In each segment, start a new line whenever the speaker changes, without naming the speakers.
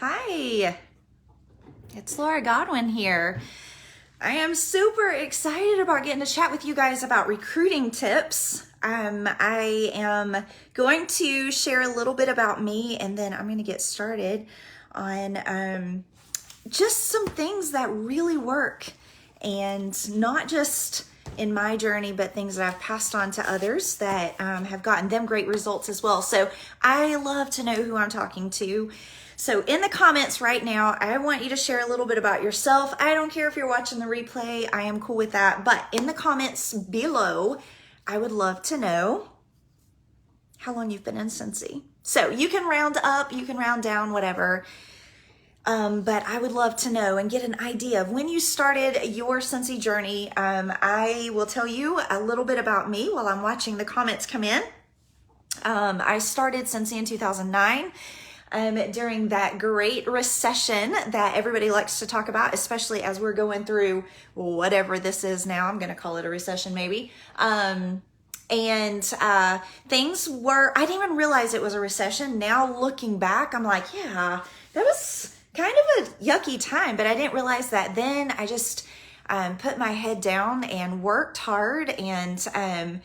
Hi, it's Laura Godwin here. I am super excited about getting to chat with you guys about recruiting tips. I am going to share a little bit about me, and then I'm going to get started on just some things that really work, and not just in my journey, but things that I've passed on to others that have gotten them great results as well. So I love to know who I'm talking to. So in the comments right now, I want you to share a little bit about yourself. I don't care if you're watching the replay, I am cool with that. But in the comments below, I would love to know how long you've been in Cincy. So you can round up, you can round down, whatever. But I would love to know and get an idea of when you started your Cincy journey. I will tell you a little bit about me while I'm watching the comments come in. I started Cincy in 2009. During that great recession that everybody likes to talk about, especially as we're going through whatever this is now. I'm going to call it a recession maybe. Things were, I didn't even realize it was a recession. Now looking back, I'm like, yeah, that was kind of a yucky time, but I didn't realize that then. I just put my head down and worked hard, and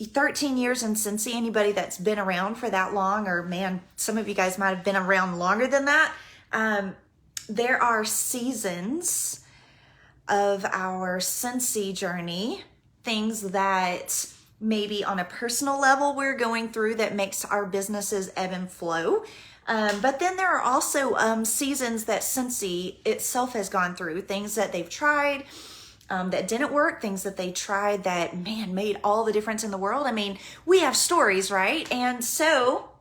13 years in Cincy, anybody that's been around for that long, or man, some of you guys might have been around longer than that. There are seasons of our Cincy journey, things that maybe on a personal level we're going through that makes our businesses ebb and flow. But then there are also seasons that Cincy itself has gone through, things that they've tried, that didn't work, things that they tried that, man, made all the difference in the world. I mean, we have stories, right? And so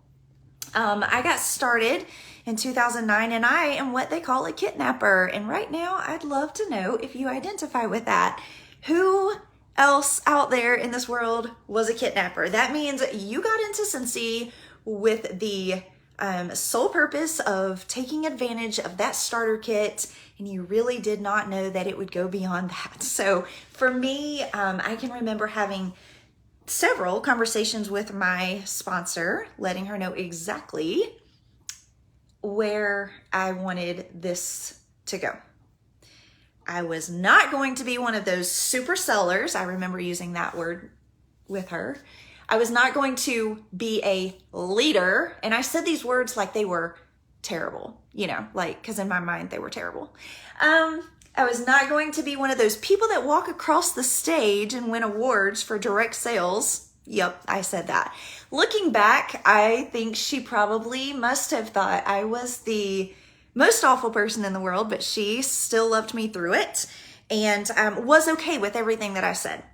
I got started in 2009, and I am what they call a kidnapper. And right now, I'd love to know if you identify with that. Who else out there in this world was a kidnapper? That means you got into Cincy with the sole purpose of taking advantage of that starter kit, and you really did not know that it would go beyond that. So for me, I can remember having several conversations with my sponsor, letting her know exactly where I wanted this to go. I was not going to be one of those super sellers. I remember using that word with her. I was not going to be a leader. And I said these words like they were terrible, because in my mind they were terrible. I was not going to be one of those people that walk across the stage and win awards for direct sales. Yep, I said that. Looking back, I think she probably must have thought I was the most awful person in the world, but she still loved me through it and was okay with everything that I said.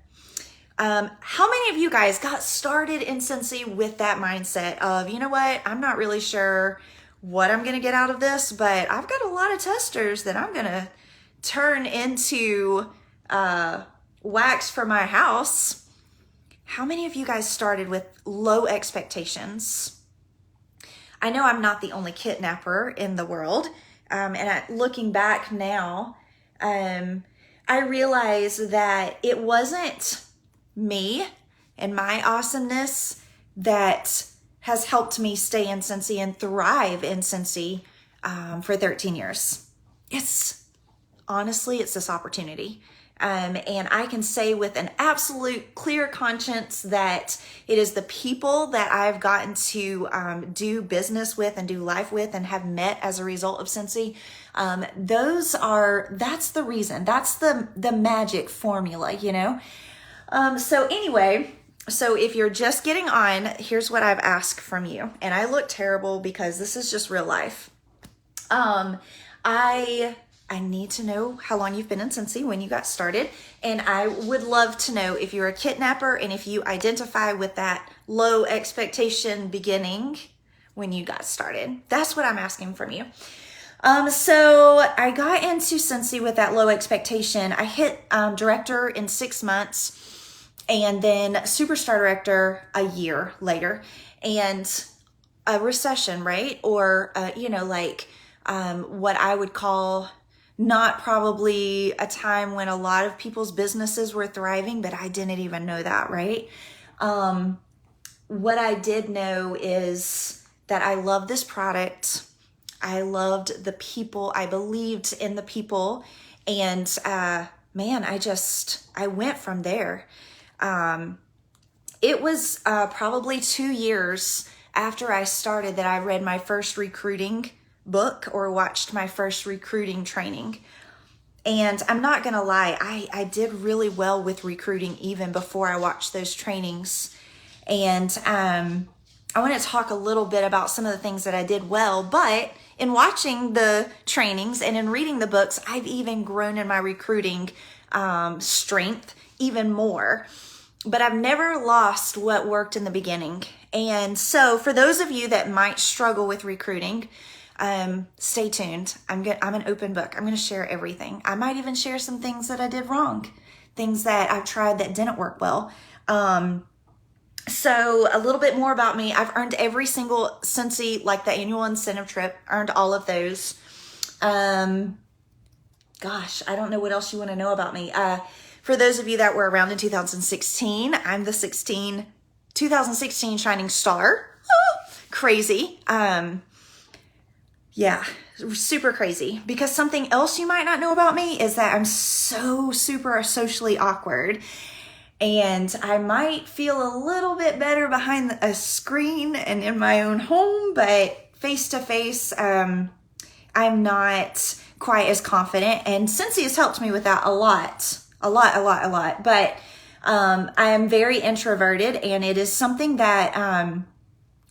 How many of you guys got started in Cincy with that mindset of, you know what, I'm not really sure what I'm going to get out of this, but I've got a lot of testers that I'm going to turn into wax for my house? How many of you guys started with low expectations? I know I'm not the only kidnapper in the world. Looking back now, I realize that it wasn't me and my awesomeness that has helped me stay in Cincy and thrive in Cincy for 13 years. It's this opportunity. And I can say with an absolute clear conscience that it is the people that I've gotten to do business with and do life with and have met as a result of Cincy. That's the reason. That's the magic formula, So if you're just getting on, here's what I've asked from you. And I look terrible because this is just real life. I need to know how long you've been in Cincy, when you got started. And I would love to know if you're a kidnapper and if you identify with that low expectation beginning when you got started. That's what I'm asking from you. So I got into Cincy with that low expectation. I hit director in 6 months and then superstar director a year later. And a recession, right? Or, what I would call not probably a time when a lot of people's businesses were thriving, but I didn't even know that, right? What I did know is that I love this product. I loved the people. I believed in the people. And man, I went from there. It was probably 2 years after I started that I read my first recruiting book or watched my first recruiting training. And I'm not going to lie, I did really well with recruiting even before I watched those trainings. And I want to talk a little bit about some of the things that I did well, but in watching the trainings and in reading the books, I've even grown in my recruiting strength even more. But I've never lost what worked in the beginning. And so for those of you that might struggle with recruiting, stay tuned. I'm an open book. I'm going to share everything. I might even share some things that I did wrong, things that I've tried that didn't work well. So a little bit more about me. I've earned every single Cincy, like the annual incentive trip, earned all of those. Gosh, I don't know what else you want to know about me. For those of you that were around in 2016, I'm the 2016 Shining Star. Oh, crazy. Yeah, super crazy. Because something else you might not know about me is that I'm so super socially awkward. And I might feel a little bit better behind a screen and in my own home, but face to face, I'm not quite as confident. And Cincy has helped me with that a lot. But I am very introverted, and it is something that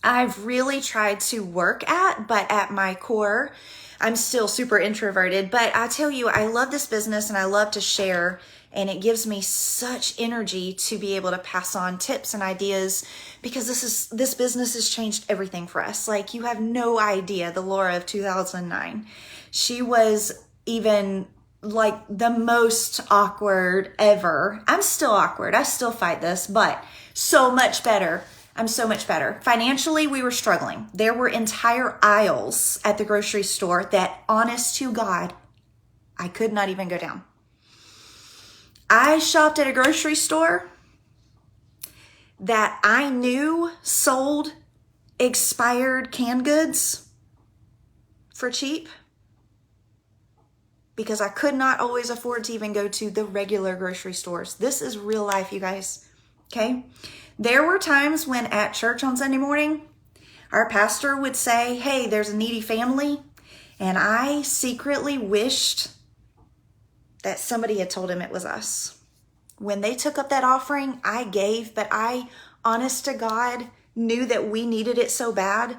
I've really tried to work at, but at my core, I'm still super introverted. But I tell you, I love this business and I love to share, and it gives me such energy to be able to pass on tips and ideas, because this business has changed everything for us. Like, you have no idea the Laura of 2009. She was even like the most awkward ever. I'm still awkward. I still fight this, but so much better. I'm so much better. Financially, we were struggling. There were entire aisles at the grocery store that, honest to God, I could not even go down. I shopped at a grocery store that I knew sold expired canned goods for cheap, because I could not always afford to even go to the regular grocery stores. This is real life, you guys. Okay? There were times when at church on Sunday morning, our pastor would say, hey, there's a needy family. And I secretly wished that somebody had told him it was us. When they took up that offering, I gave, but I, honest to God, knew that we needed it so bad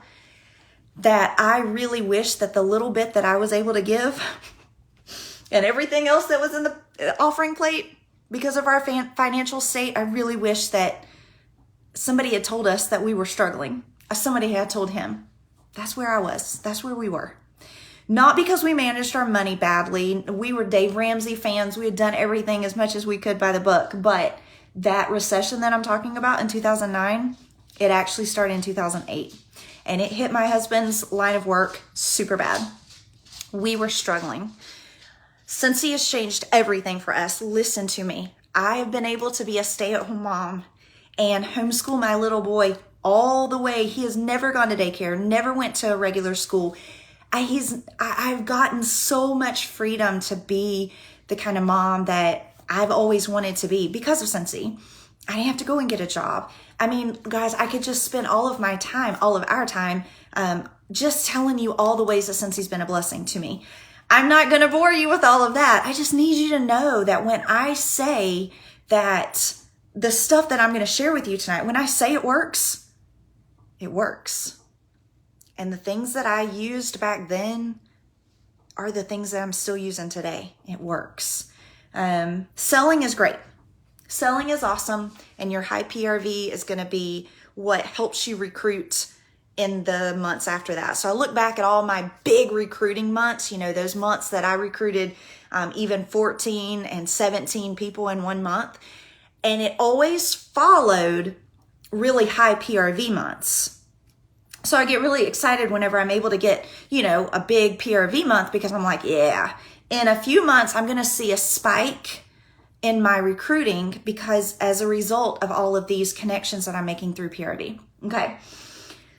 that I really wished that the little bit that I was able to give and everything else that was in the offering plate, because of our financial state, I really wish that somebody had told us that we were struggling. Somebody had told him. That's where I was. That's where we were. Not because we managed our money badly. We were Dave Ramsey fans. We had done everything as much as we could by the book. But that recession that I'm talking about in 2009, it actually started in 2008. And it hit my husband's line of work super bad. We were struggling. Cincy has changed everything for us. Listen to me. I have been able to be a stay-at-home mom and homeschool my little boy all the way. He has never gone to daycare, never went to a regular school. I've gotten so much freedom to be the kind of mom that I've always wanted to be because of Cincy. I didn't have to go and get a job. I mean, guys, I could just spend all of my time, all of our time, just telling you all the ways that Cincy's been a blessing to me. I'm not going to bore you with all of that. I just need you to know that when I say that the stuff that I'm going to share with you tonight, when I say it works, it works. And the things that I used back then are the things that I'm still using today. It works. Selling is great. Selling is awesome. And your high PRV is going to be what helps you recruit in the months after that. So I look back at all my big recruiting months, you know, those months that I recruited even 14 and 17 people in 1 month. And it always followed really high PRV months. So I get really excited whenever I'm able to get, you know, a big PRV month, because I'm like, yeah, in a few months, I'm going to see a spike in my recruiting because as a result of all of these connections that I'm making through PRV. Okay.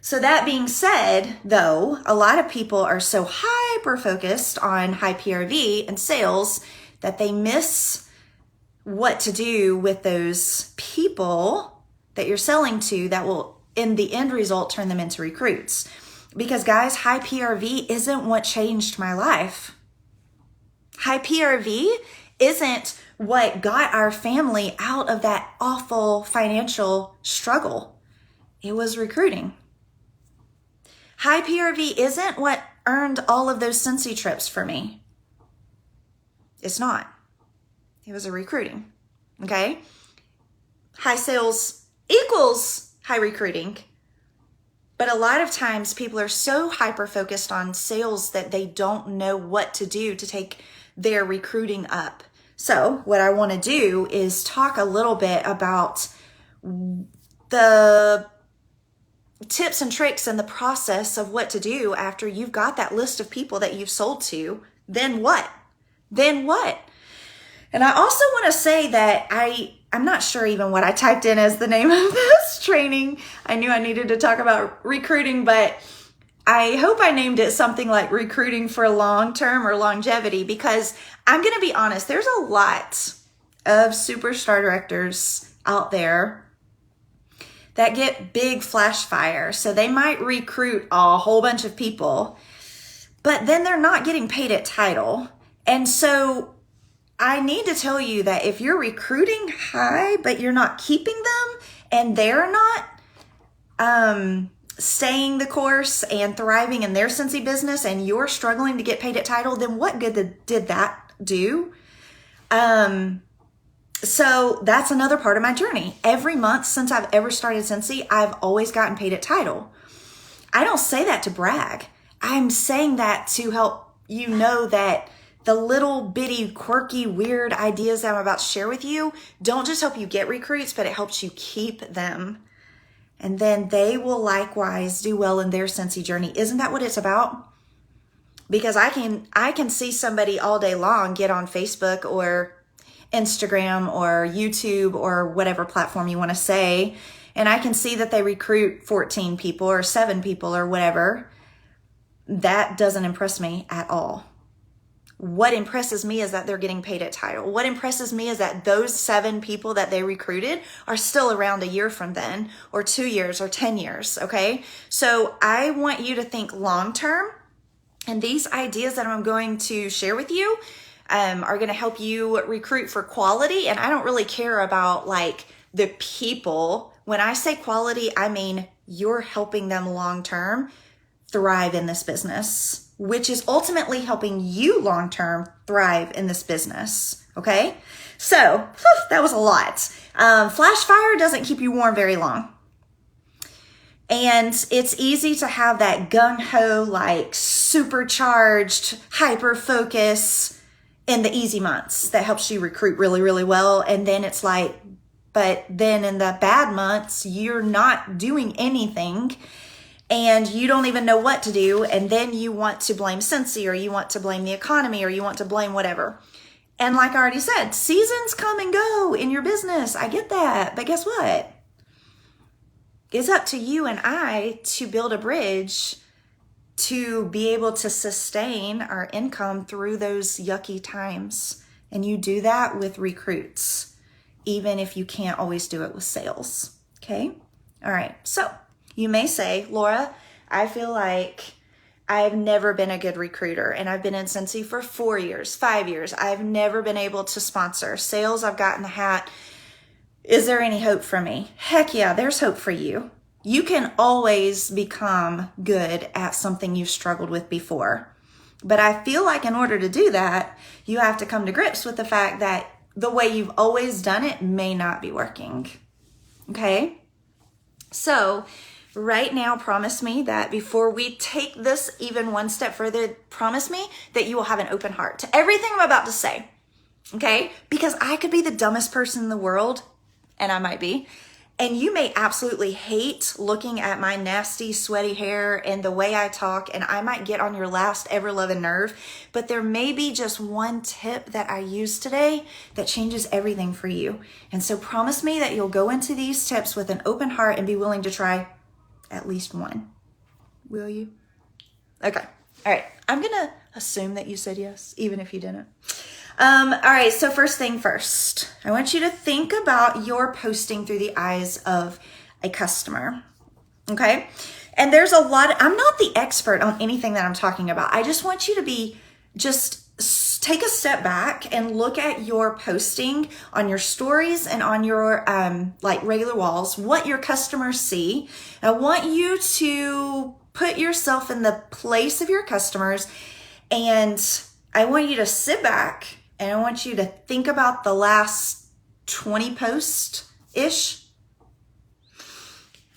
So that being said, though, a lot of people are so hyper focused on high PRV and sales that they miss what to do with those people that you're selling to that will, in the end result, turn them into recruits. Because guys, high PRV isn't what changed my life. High PRV isn't what got our family out of that awful financial struggle. It was recruiting. High PRV isn't what earned all of those Cincy trips for me. It's not. It was a recruiting. Okay? High sales equals high recruiting. But a lot of times people are so hyper focused on sales that they don't know what to do to take their recruiting up. So what I want to do is talk a little bit about the tips and tricks and the process of what to do after you've got that list of people that you've sold to. Then what? Then what? And I also want to say that I'm not sure even what I typed in as the name of this training. I knew I needed to talk about recruiting, but I hope I named it something like recruiting for long term or longevity, because I'm going to be honest, there's a lot of superstar directors out there that get big flash fire. So they might recruit a whole bunch of people, but then they're not getting paid at title. And so I need to tell you that if you're recruiting high, but you're not keeping them and they're not staying the course and thriving in their Cincy business and you're struggling to get paid at title, then what good did that do? So that's another part of my journey. Every month since I've ever started Cincy, I've always gotten paid at title. I don't say that to brag. I'm saying that to help you know that the little bitty, quirky, weird ideas that I'm about to share with you don't just help you get recruits, but it helps you keep them. And then they will likewise do well in their Cincy journey. Isn't that what it's about? Because I can see somebody all day long get on Facebook or Instagram or YouTube or whatever platform you want to say, and I can see that they recruit 14 people or 7 people or whatever. That doesn't impress me at all. What impresses me is that they're getting paid at title. What impresses me is that those 7 people that they recruited are still around a year from then, or 2 years or 10 years, okay? So I want you to think long term, and these ideas that I'm going to share with you are going to help you recruit for quality. And I don't really care about like the people. When I say quality, I mean you're helping them long term thrive in this business, which is ultimately helping you long term thrive in this business. Okay. So that was a lot. Flash fire doesn't keep you warm very long. And it's easy to have that gung-ho, like supercharged hyper focus in the easy months that helps you recruit really, really well. And then it's like, but then in the bad months, you're not doing anything and you don't even know what to do. And then you want to blame Cincy, or you want to blame the economy, or you want to blame whatever. And like I already said, seasons come and go in your business. I get that. But guess what? It's up to you and I to build a bridge to be able to sustain our income through those yucky times. And you do that with recruits, even if you can't always do it with sales. Okay? All right. So you may say, Laura, I feel like I've never been a good recruiter, and I've been in Cincy for 4 years, 5 years. I've never been able to sponsor sales. I've gotten the hat. Is there any hope for me? Heck yeah, there's hope for you. You can always become good at something you've struggled with before. But I feel like in order to do that, you have to come to grips with the fact that the way you've always done it may not be working. Okay? So right now, promise me that before we take this even one step further, promise me that you will have an open heart to everything I'm about to say. Okay? Because I could be the dumbest person in the world, and I might be. And you may absolutely hate looking at my nasty, sweaty hair and the way I talk, and I might get on your last ever-loving nerve, but there may be just one tip that I use today that changes everything for you. And so promise me that you'll go into these tips with an open heart and be willing to try at least one. Will you? Okay. All right. I'm going to assume that you said yes, even if you didn't. All right. So first thing first, I want you to think about your posting through the eyes of a customer. Okay. And there's a lot, I'm not the expert on anything that I'm talking about. I just want you to be take a step back and look at your posting on your stories and on your like regular walls, what your customers see. I want you to put yourself in the place of your customers, and I want you to sit back and I want you to think about the last 20 posts-ish.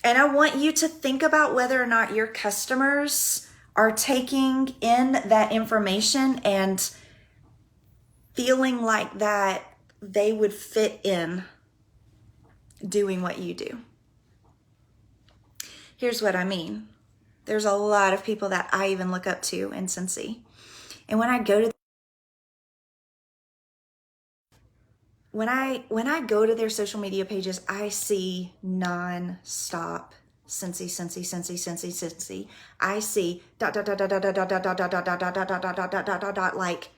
And I want you to think about whether or not your customers are taking in that information and feeling like that they would fit in doing what you do. Here's what I mean. There's a lot of people that I even look up to in Cincy. And when I go to their social media pages, I see non-stop Cincy, Cincy, Cincy, Cincy, Cincy. I see ... like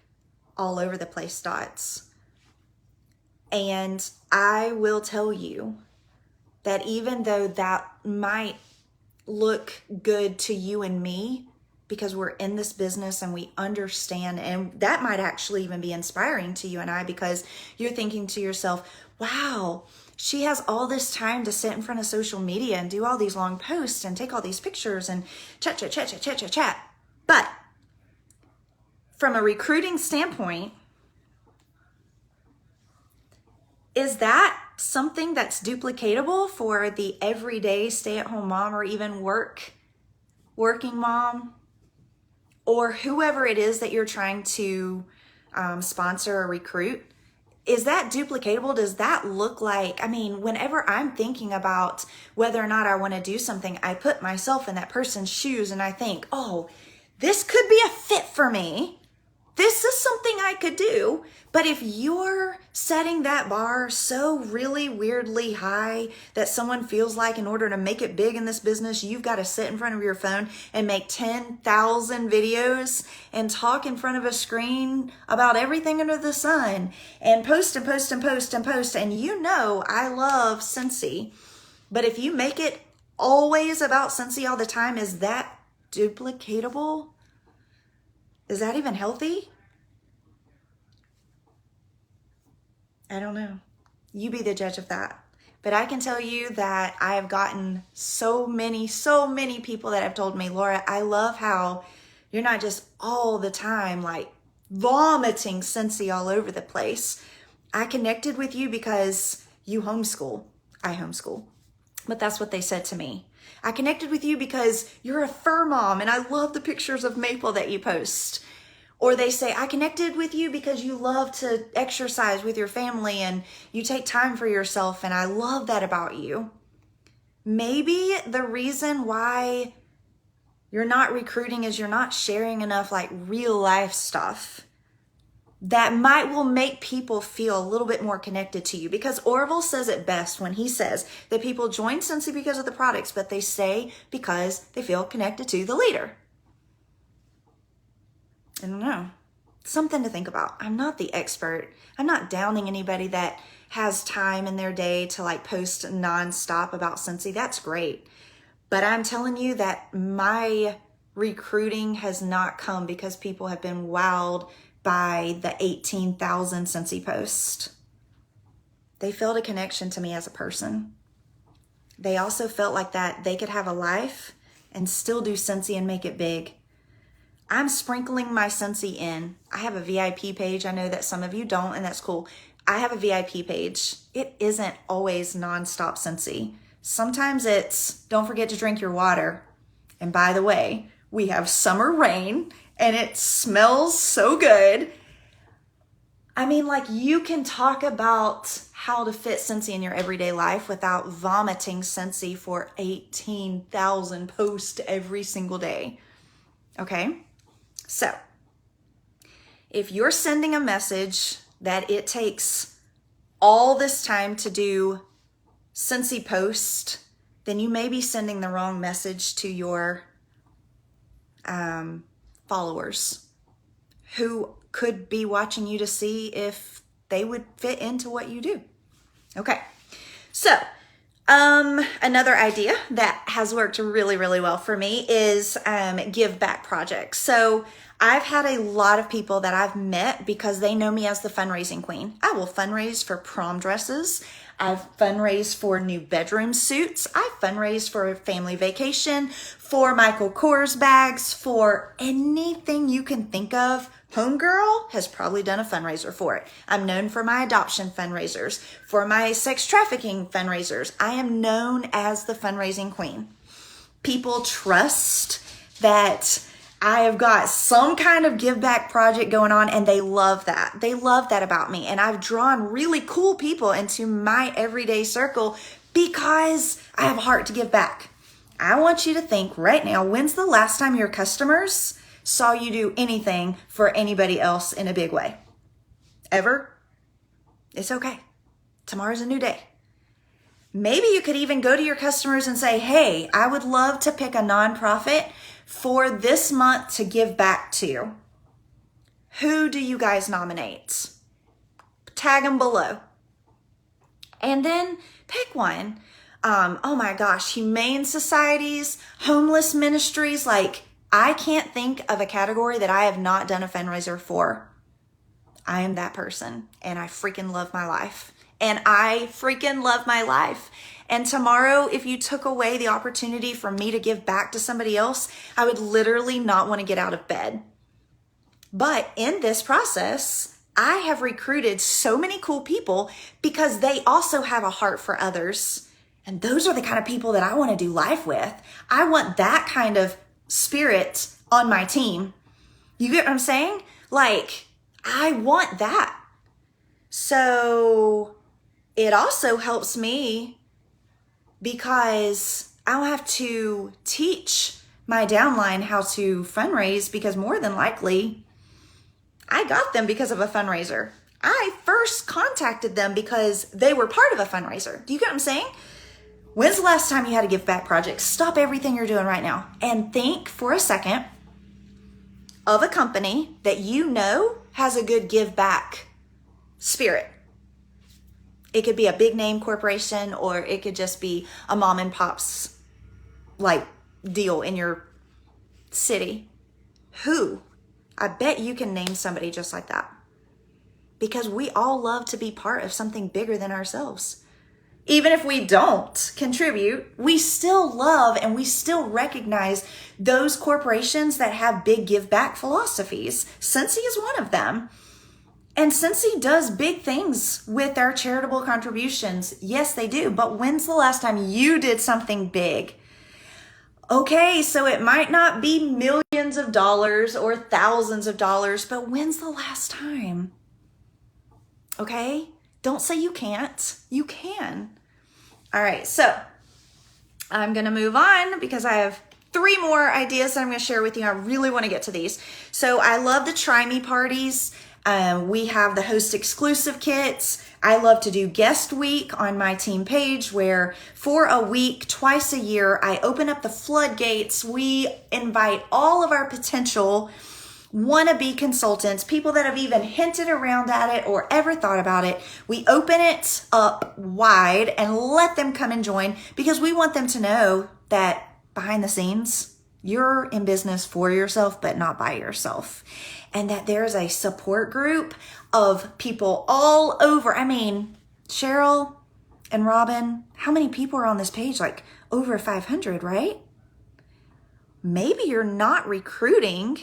all over the place dots. And I will tell you that even though that might look good to you and me, because we're in this business and we understand, and that might actually even be inspiring to you and I, because you're thinking to yourself, wow, she has all this time to sit in front of social media and do all these long posts and take all these pictures and chat. But from a recruiting standpoint, is that something that's duplicatable for the everyday stay-at-home mom, or even working mom, or whoever it is that you're trying to sponsor or recruit? Is that duplicatable? Does that look like, I mean, whenever I'm thinking about whether or not I want to do something, I put myself in that person's shoes and I think, oh, this could be a fit for me. This is something I could do. But if you're setting that bar so really weirdly high that someone feels like in order to make it big in this business, you've got to sit in front of your phone and make 10,000 videos and talk in front of a screen about everything under the sun and post and post and post and post. And you know, I love Cincy, but if you make it always about Cincy all the time, is that duplicatable? Is that even healthy? I don't know. You be the judge of that. But I can tell you that I have gotten so many people that have told me, Laura, I love how you're not just all the time like vomiting Cincy all over the place. I connected with you because you homeschool. I homeschool. But that's what they said to me. I connected with you because you're a fur mom and I love the pictures of Maple that you post. Or they say, I connected with you because you love to exercise with your family and you take time for yourself, and I love that about you. Maybe the reason why you're not recruiting is you're not sharing enough like real life stuff that will make people feel a little bit more connected to you. Because Orville says it best when he says that people join Cincy because of the products, but they stay because they feel connected to the leader. I don't know. Something to think about. I'm not the expert. I'm not downing anybody that has time in their day to like post nonstop about Cincy. That's great. But I'm telling you that my recruiting has not come because people have been wowed by the 18,000 Cincy posts. They felt a connection to me as a person. They also felt like that they could have a life and still do Cincy and make it big. I'm sprinkling my Cincy in. I have a VIP page. I know that some of you don't, and that's cool. I have a VIP page. It isn't always nonstop Cincy. Sometimes it's don't forget to drink your water. And by the way, we have summer rain and it smells so good. I mean, like, you can talk about how to fit Cincy in your everyday life without vomiting Cincy for 18,000 posts every single day. Okay? So, if you're sending a message that it takes all this time to do Cincy post, then you may be sending the wrong message to your followers who could be watching you to see if they would fit into what you do. Okay, so another idea that has worked really, really well for me is give back projects. So I've had a lot of people that I've met because they know me as the fundraising queen. I will fundraise for prom dresses. I've fundraised for new bedroom suits. I've fundraised for a family vacation, for Michael Kors bags, for anything you can think of. Homegirl has probably done a fundraiser for it. I'm known for my adoption fundraisers, for my sex trafficking fundraisers. I am known as the fundraising queen. People trust that I have got some kind of give back project going on, and they love that. They love that about me. And I've drawn really cool people into my everyday circle because I have a heart to give back. I want you to think right now, when's the last time your customers saw you do anything for anybody else in a big way? Ever? It's okay. Tomorrow's a new day. Maybe you could even go to your customers and say, hey, I would love to pick a nonprofit for this month to give back to. Who do you guys nominate? Tag them below. And then pick one. Oh my gosh, humane societies, homeless ministries. Like, I can't think of a category that I have not done a fundraiser for. I am that person, and I freaking love my life. And I freaking love my life. And tomorrow, if you took away the opportunity for me to give back to somebody else, I would literally not want to get out of bed. But in this process, I have recruited so many cool people because they also have a heart for others. And those are the kind of people that I want to do life with. I want that kind of spirit on my team. You get what I'm saying? Like, I want that. So it also helps me because I don't have to teach my downline how to fundraise, because more than likely I got them because of a fundraiser. I first contacted them because they were part of a fundraiser. Do you get what I'm saying? When's the last time you had a give back project? Stop everything you're doing right now and think for a second of a company that you know has a good give back spirit. It could be a big name corporation, or it could just be a mom and pop's like deal in your city. Who? I bet you can name somebody just like that, because we all love to be part of something bigger than ourselves. Even if we don't contribute, we still love and we still recognize those corporations that have big give back philosophies. Scentsy is one of them. And Scentsy does big things with their charitable contributions. Yes, they do. But when's the last time you did something big? Okay, so it might not be millions of dollars or thousands of dollars, but when's the last time? Okay? Don't say you can't. You can. All right, so I'm going to move on because I have 3 more ideas that I'm going to share with you. I really want to get to these. So I love the Try Me parties. We have the host exclusive kits. I love to do guest week on my team page, where for a week, twice a year, I open up the floodgates. We invite all of our potential wannabe consultants, people that have even hinted around at it or ever thought about it. We open it up wide and let them come and join, because we want them to know that behind the scenes, you're in business for yourself, but not by yourself. And that there's a support group of people all over. I mean, Cheryl and Robin, how many people are on this page? Like over 500, right? Maybe you're not recruiting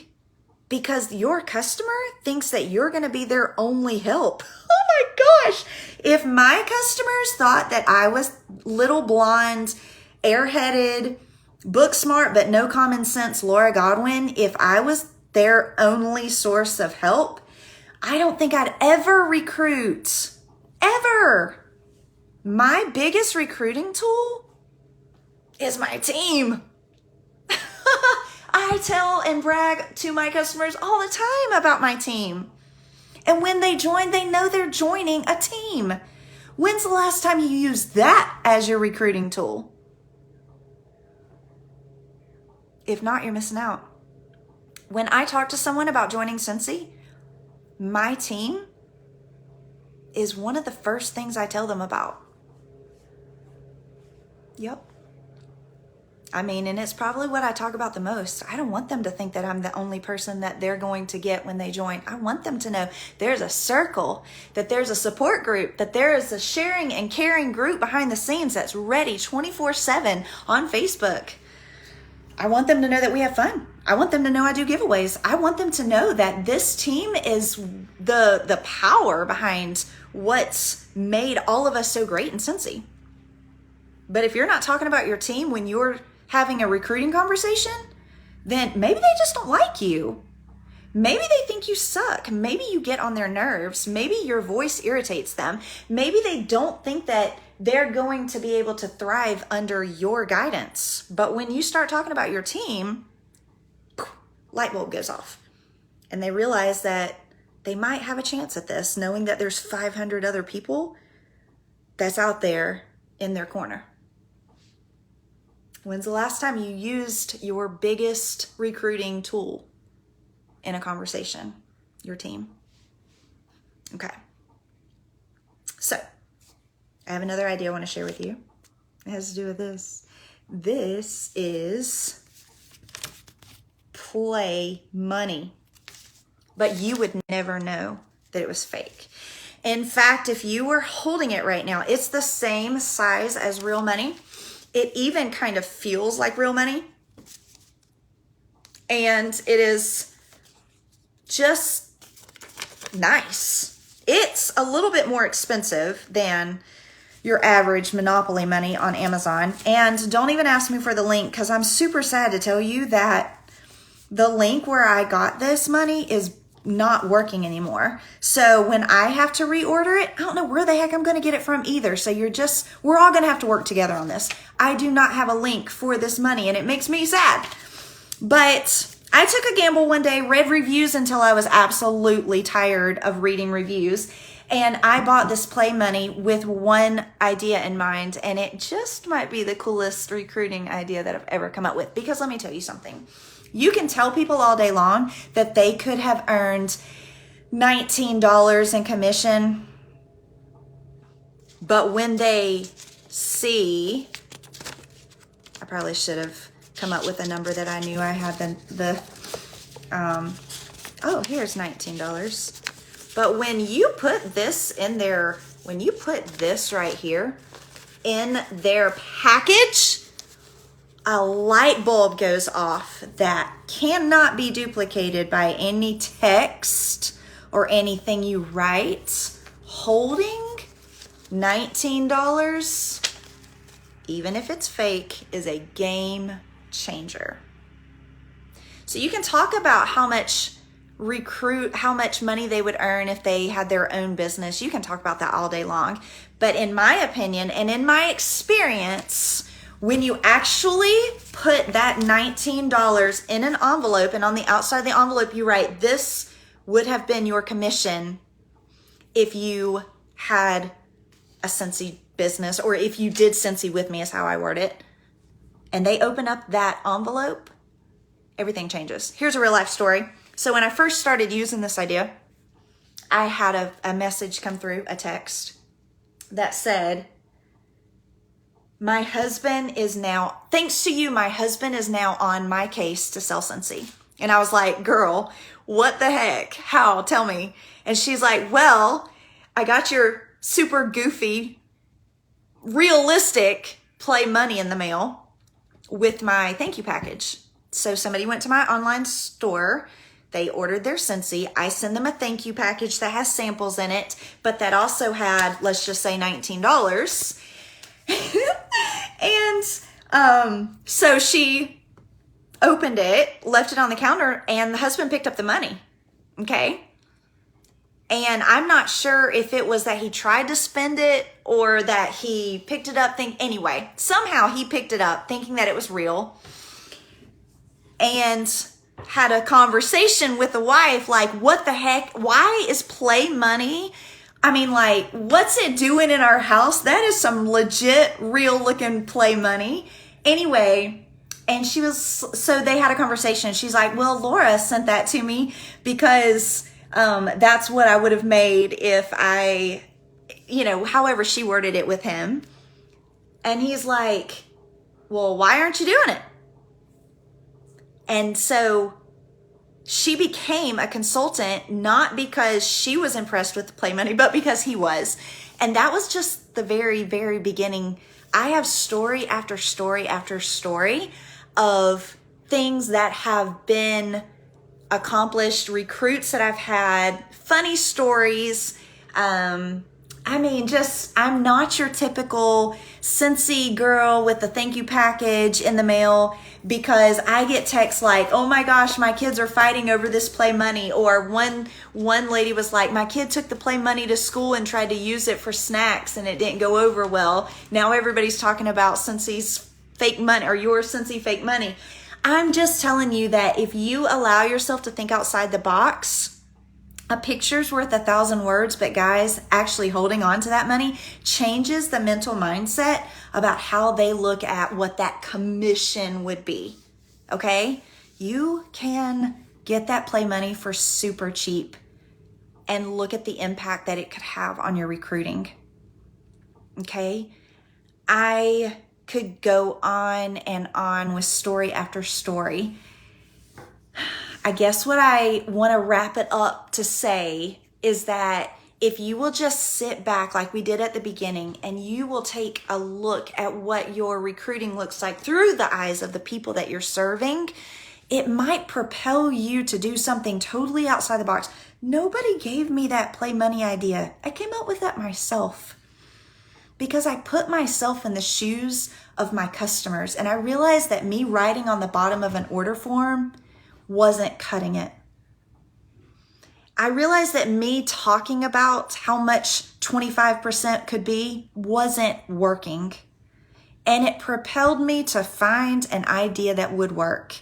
because your customer thinks that you're going to be their only help. Oh my gosh. If my customers thought that I was little blonde, airheaded, book smart, but no common sense Laura Godwin, if I was their only source of help, I don't think I'd ever recruit. Ever. My biggest recruiting tool is my team. I tell and brag to my customers all the time about my team. And when they join, they know they're joining a team. When's the last time you used that as your recruiting tool? If not, you're missing out. When I talk to someone about joining Cincy, my team is one of the first things I tell them about. Yep. I mean, and it's probably what I talk about the most. I don't want them to think that I'm the only person that they're going to get when they join. I want them to know there's a circle, that there's a support group, that there is a sharing and caring group behind the scenes that's ready 24/7 on Facebook. I want them to know that we have fun. I want them to know I do giveaways. I want them to know that this team is the power behind what's made all of us so great in Cincy. But if you're not talking about your team when you're having a recruiting conversation, then maybe they just don't like you. Maybe they think you suck. Maybe you get on their nerves. Maybe your voice irritates them. Maybe they don't think that they're going to be able to thrive under your guidance. But when you start talking about your team, light bulb goes off. And they realize that they might have a chance at this, knowing that there's 500 other people that's out there in their corner. When's the last time you used your biggest recruiting tool in a conversation? Your team. Okay. So, I have another idea I want to share with you. It has to do with this. This is play money. But you would never know that it was fake. In fact, if you were holding it right now, it's the same size as real money. It even kind of feels like real money. And it is just nice. It's a little bit more expensive than your average Monopoly money on Amazon. And don't even ask me for the link, because I'm super sad to tell you that the link where I got this money is not working anymore. So when I have to reorder it, I don't know where the heck I'm going to get it from either. So we're all going to have to work together on this. I do not have a link for this money, and it makes me sad. But I took a gamble one day, read reviews until I was absolutely tired of reading reviews. And I bought this play money with one idea in mind, and it just might be the coolest recruiting idea that I've ever come up with. Because let me tell you something. You can tell people all day long that they could have earned $19 in commission, but when they see, I probably should have come up with a number that I knew I had here's $19. But when you put this in there, when you put this right here in their package, a light bulb goes off that cannot be duplicated by any text or anything you write. Holding $19, even if it's fake, is a game changer. So you can talk about how much money they would earn if they had their own business. You can talk about that all day long. But in my opinion and in my experience, when you actually put that $19 in an envelope, and on the outside of the envelope you write, this would have been your commission if you had a Cincy business, or if you did Cincy with me is how I word it, and they open up that envelope, everything changes. Here's a real life story. So when I first started using this idea, I had a message come through, a text that said, my husband is now, thanks to you, my husband is now on my case to sell Cincy. And I was like, girl, what the heck? How? Tell me. And she's like, well, I got your super goofy, realistic play money in the mail with my thank you package. So somebody went to my online store. They ordered their Cincy. I send them a thank you package that has samples in it, but that also had, let's just say, $19. And so she opened it, left it on the counter, and the husband picked up the money. Okay. And I'm not sure if it was that he tried to spend it or that he picked it up. Anyway, somehow he picked it up thinking that it was real, and had a conversation with the wife, like, what the heck? Why is play money? I mean, like, what's it doing in our house? That is some legit, real looking play money. Anyway, And so they had a conversation. She's like, well, Laura sent that to me because that's what I would have made if I, however she worded it with him. And he's like, well, why aren't you doing it? And so she became a consultant, not because she was impressed with the play money, but because he was. And that was just the very, very beginning. I have story after story after story of things that have been accomplished, recruits that I've had, funny stories. I'm not your typical Cincy girl with the thank you package in the mail, because I get texts like, oh my gosh, my kids are fighting over this play money. Or one lady was like, my kid took the play money to school and tried to use it for snacks and it didn't go over well. Now everybody's talking about Cincy's fake money, or your Cincy fake money. I'm just telling you that if you allow yourself to think outside the box, a picture's worth 1,000 words, but guys, actually holding on to that money changes the mental mindset about how they look at what that commission would be. Okay? You can get that play money for super cheap and look at the impact that it could have on your recruiting. Okay? I could go on and on with story after story. I guess what I want to wrap it up to say is that if you will just sit back like we did at the beginning, and you will take a look at what your recruiting looks like through the eyes of the people that you're serving, it might propel you to do something totally outside the box. Nobody gave me that play money idea. I came up with that myself because I put myself in the shoes of my customers, and I realized that me writing on the bottom of an order form wasn't cutting it. I realized that me talking about how much 25% could be wasn't working. And it propelled me to find an idea that would work.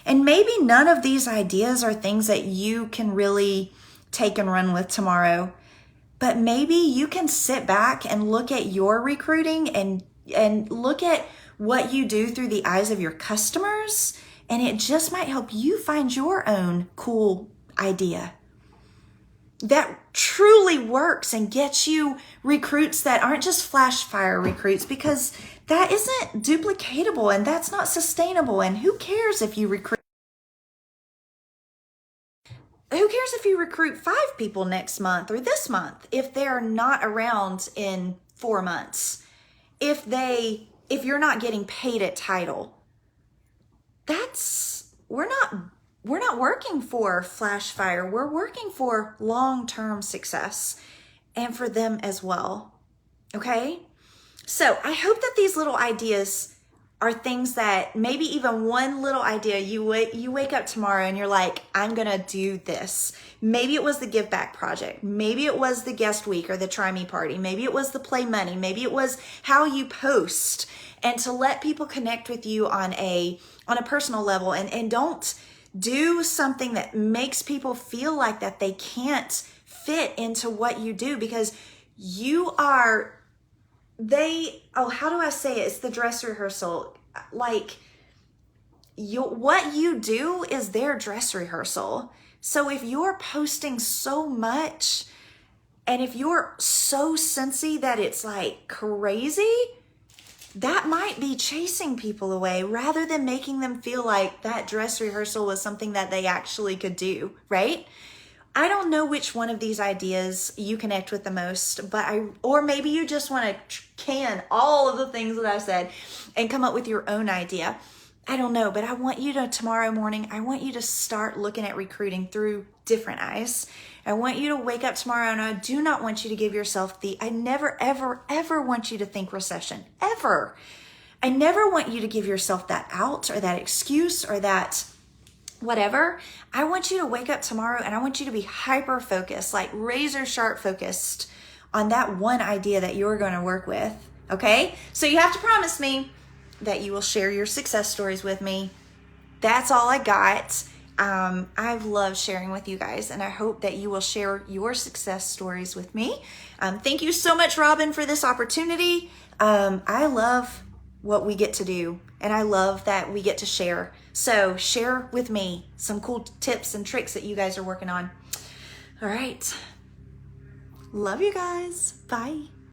And maybe none of these ideas are things that you can really take and run with tomorrow. But maybe you can sit back and look at your recruiting and look at what you do through the eyes of your customers. And it just might help you find your own cool idea that truly works and gets you recruits that aren't just flash fire recruits, because that isn't duplicatable and that's not sustainable. And who cares if you recruit 5 people next month or this month if they're not around in 4 months? If you're not getting paid at title, we're not working for flash fire. We're working for long-term success and for them as well. Okay? So I hope that these little ideas are things that maybe even one little idea, you wake up tomorrow and you're like, I'm going to do this. Maybe it was the Give Back Project. Maybe it was the guest week or the Try Me party. Maybe it was the play money. Maybe it was how you post, and to let people connect with you on a personal level, and don't do something that makes people feel like that they can't fit into what you do, because you are, how do I say it? It's the dress rehearsal. Like, what you do is their dress rehearsal. So if you're posting so much, and if you're so Cincy that it's like crazy, that might be chasing people away rather than making them feel like that dress rehearsal was something that they actually could do, right? I don't know which one of these ideas you connect with the most, or maybe you just want to can all of the things that I've said and come up with your own idea. I don't know, but I want you to, tomorrow morning, I want you to start looking at recruiting through different eyes. I want you to wake up tomorrow, and I do not want you to give yourself I never, ever, ever want you to think recession, ever. I never want you to give yourself that out or that excuse or that whatever. I want you to wake up tomorrow and I want you to be hyper focused, like razor sharp focused on that one idea that you're going to work with. Okay? So you have to promise me that you will share your success stories with me. That's all I got. I've loved sharing with you guys, and I hope that you will share your success stories with me. Thank you so much, Robin, for this opportunity. I love what we get to do. And I love that we get to share. So share with me some cool tips and tricks that you guys are working on. All right. Love you guys. Bye.